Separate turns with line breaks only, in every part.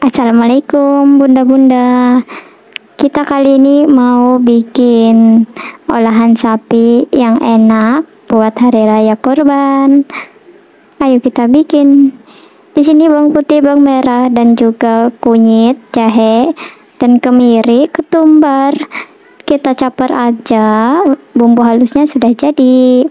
Assalamualaikum bunda-bunda. Kita kali ini mau bikin olahan sapi yang enak buat hari raya kurban. Ayo kita bikin. Di sini bawang putih, bawang merah dan juga kunyit, jahe dan kemiri, ketumbar. Kita campur aja, bumbu halusnya sudah jadi.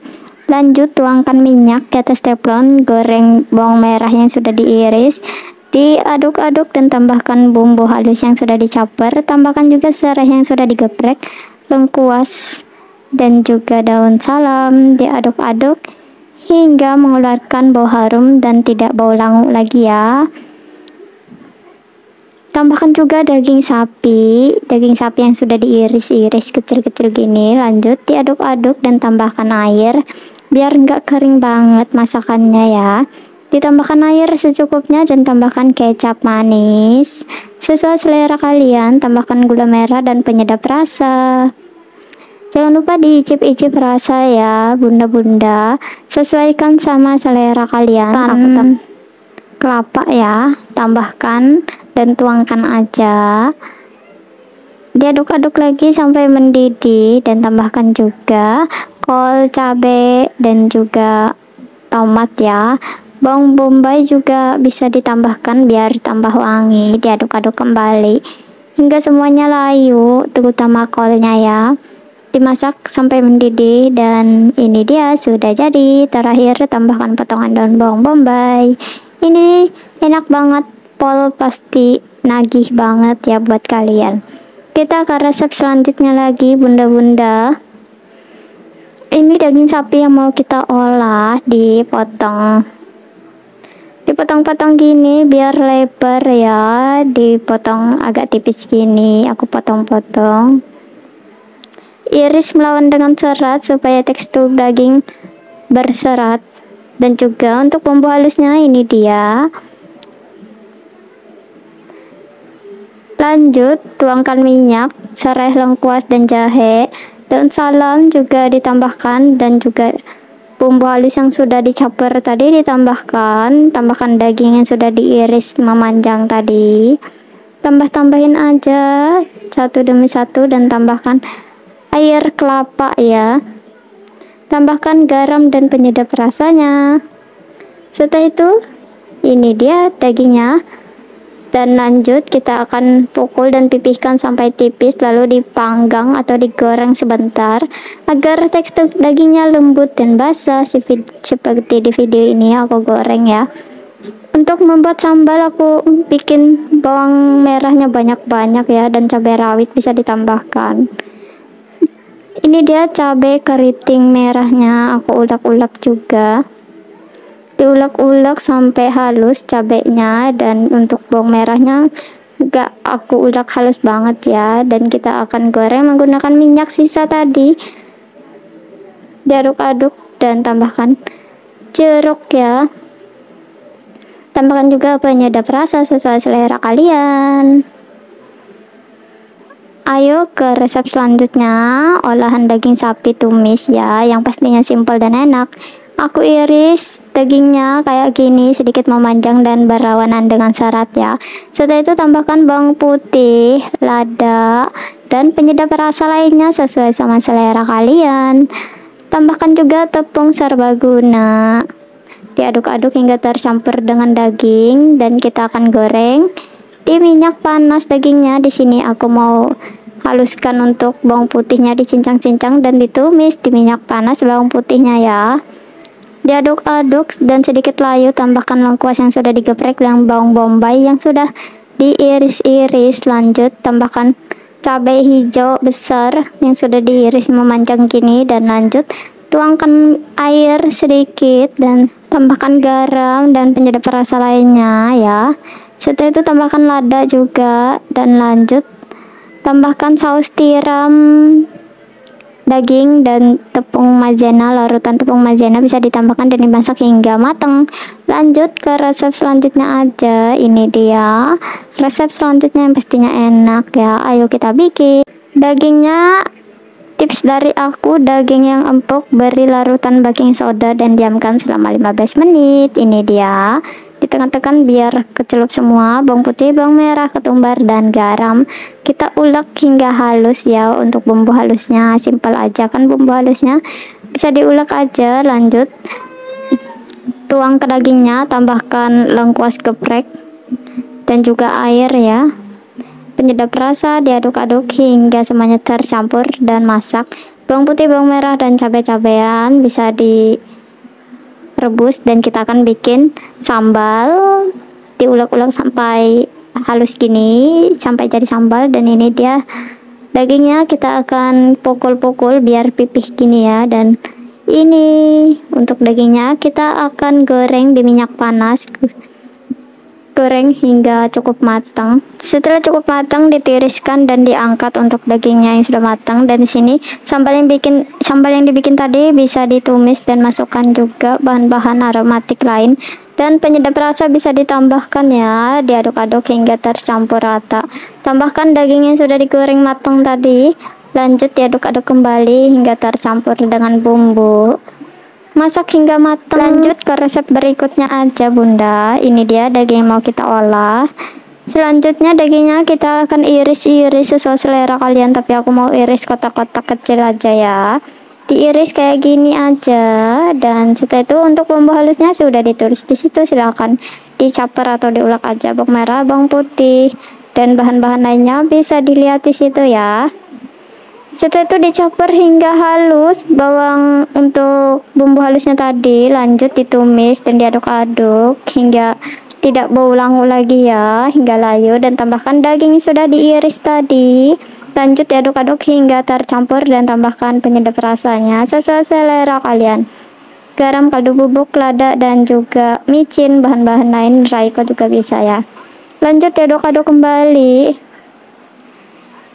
Lanjut tuangkan minyak di atas teflon, goreng bawang merah yang sudah diiris, diaduk-aduk dan tambahkan bumbu halus yang sudah dicampur. Tambahkan juga serai yang sudah digeprek, lengkuas dan juga daun salam. Diaduk-aduk hingga mengeluarkan bau harum dan tidak bau langu lagi ya. Tambahkan juga daging sapi yang sudah diiris-iris kecil-kecil gini. Lanjut diaduk-aduk dan tambahkan air biar nggak kering banget masakannya ya. Ditambahkan air secukupnya dan tambahkan kecap manis sesuai selera kalian. Tambahkan gula merah dan penyedap rasa. Jangan lupa diicip-icip rasa ya bunda-bunda, sesuaikan sama selera kalian. Kelapa ya, tambahkan dan tuangkan aja. Diaduk-aduk lagi sampai mendidih dan tambahkan juga kol, cabai dan juga tomat ya. Bawang bombay juga bisa ditambahkan biar tambah wangi. Diaduk-aduk kembali hingga semuanya layu, terutama kolnya ya. Dimasak sampai mendidih dan ini dia sudah jadi. Terakhir tambahkan potongan daun bawang bombay. Ini enak banget, pol pasti nagih banget ya buat kalian. Kita ke resep selanjutnya lagi bunda-bunda. Ini daging sapi yang mau kita olah, dipotong-potong gini biar lebar ya. Dipotong agak tipis gini, aku potong-potong. Iris melawan dengan serat supaya tekstur daging berserat. Dan juga untuk bumbu halusnya ini dia. Lanjut tuangkan minyak, serai, lengkuas dan jahe. Daun salam juga ditambahkan dan juga bumbu halus yang sudah dicampur tadi ditambahkan. Tambahkan daging yang sudah diiris memanjang tadi. Tambahin aja satu demi satu dan tambahkan air kelapa ya. Tambahkan garam dan penyedap rasanya. Setelah itu ini dia dagingnya. Dan lanjut kita akan pukul dan pipihkan sampai tipis, lalu dipanggang atau digoreng sebentar agar tekstur dagingnya lembut dan basah seperti di video ini aku goreng ya. Untuk membuat sambal aku bikin bawang merahnya banyak-banyak ya, dan cabai rawit bisa ditambahkan. Ini dia cabai keriting merahnya, aku ulek-ulek juga. Diulek-ulek sampai halus cabenya, dan untuk bawang merahnya enggak aku ulek halus banget ya. Dan kita akan goreng menggunakan minyak sisa tadi. Diaduk-aduk dan tambahkan jeruk ya. Tambahkan juga penyedap rasa sesuai selera kalian. Ayo ke resep selanjutnya, olahan daging sapi tumis ya, yang pastinya simpel dan enak. Aku iris dagingnya kayak gini, sedikit memanjang dan berlawanan dengan serat ya. Setelah itu tambahkan bawang putih, lada, dan penyedap rasa lainnya sesuai sama selera kalian. Tambahkan juga tepung serbaguna. Diaduk-aduk hingga tercampur dengan daging dan kita akan goreng di minyak panas dagingnya. Di sini aku mau haluskan untuk bawang putihnya, dicincang-cincang dan ditumis di minyak panas bawang putihnya ya. Diaduk-aduk dan sedikit layu, tambahkan lengkuas yang sudah digeprek dan bawang bombay yang sudah diiris-iris. Lanjut tambahkan cabai hijau besar yang sudah diiris memanjang gini, dan lanjut tuangkan air sedikit dan tambahkan garam dan penyedap rasa lainnya ya. Setelah itu tambahkan lada juga, dan lanjut tambahkan saus tiram daging dan tepung maizena. Larutan tepung maizena bisa ditambahkan dan dimasak hingga matang. Lanjut ke resep selanjutnya aja. Ini dia resep selanjutnya yang pastinya enak ya. Ayo kita bikin. Dagingnya, tips dari aku, daging yang empuk beri larutan baking soda dan diamkan selama 15 menit. Ini dia. Ditekan-tekan biar kecelup semua. Bawang putih, bawang merah, ketumbar, dan garam. Kita ulek hingga halus ya. Untuk bumbu halusnya simpel aja kan, bumbu halusnya bisa diulek aja. Lanjut tuang ke dagingnya, tambahkan lengkuas geprek dan juga air ya. Penyedap rasa, diaduk-aduk hingga semuanya tercampur dan masak. Bawang putih, bawang merah, dan cabai-cabean bisa direbus dan kita akan bikin sambal. Diulek-ulek sampai halus gini, sampai jadi sambal. Dan ini dia dagingnya, kita akan pukul-pukul biar pipih gini ya. Dan ini untuk dagingnya kita akan goreng di minyak panas. Goreng hingga cukup matang. Setelah cukup matang, ditiriskan dan diangkat untuk dagingnya yang sudah matang. Dan di sini sambal yang dibikin tadi bisa ditumis dan masukkan juga bahan-bahan aromatik lain dan penyedap rasa bisa ditambahkan ya. Diaduk-aduk hingga tercampur rata. Tambahkan daging yang sudah digoreng matang tadi. Lanjut diaduk-aduk kembali hingga tercampur dengan bumbu. Masak hingga matang. Lanjut ke resep berikutnya aja bunda. Ini dia daging yang mau kita olah. Selanjutnya dagingnya kita akan iris-iris sesuai selera kalian, tapi aku mau iris kotak-kotak kecil aja ya. Diiris kayak gini aja. Dan setelah itu untuk bumbu halusnya sudah ditulis di situ, silahkan dicaper atau diulek aja. Bawang merah, bawang putih, dan bahan-bahan lainnya bisa dilihat di situ ya. Setelah itu dicampur hingga halus bawang untuk bumbu halusnya tadi. Lanjut ditumis dan diaduk-aduk hingga tidak bau langu lagi ya, hingga layu. Dan tambahkan daging yang sudah diiris tadi. Lanjut diaduk-aduk hingga tercampur dan tambahkan penyedap rasanya sesuai selera kalian. Garam, kaldu bubuk, lada, dan juga micin. Bahan-bahan lain Raiko juga bisa ya. Lanjut diaduk-aduk kembali.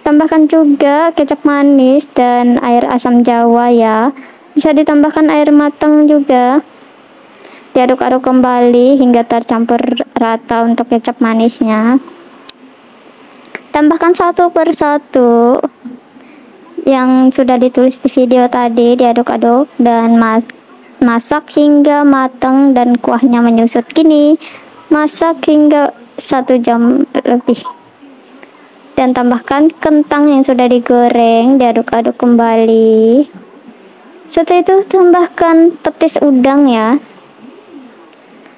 Tambahkan juga kecap manis dan air asam jawa ya. Bisa ditambahkan air matang juga. Diaduk-aduk kembali hingga tercampur rata untuk kecap manisnya. Tambahkan satu persatu yang sudah ditulis di video tadi. Diaduk-aduk dan masak hingga matang dan kuahnya menyusut gini. Masak hingga 1 jam lebih. Dan tambahkan kentang yang sudah digoreng, diaduk-aduk kembali. Setelah itu tambahkan petis udang ya.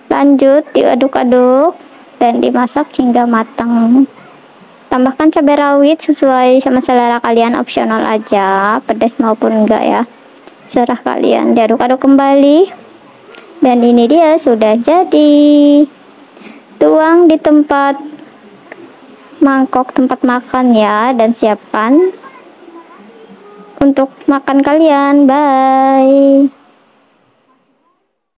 Lanjut diaduk-aduk dan dimasak hingga matang. Tambahkan cabai rawit sesuai sama selera kalian, opsional aja, pedas maupun enggak ya, serah kalian. Diaduk-aduk kembali. Dan ini dia sudah jadi. Tuang di mangkok tempat makan ya, dan siapkan untuk makan kalian. Bye.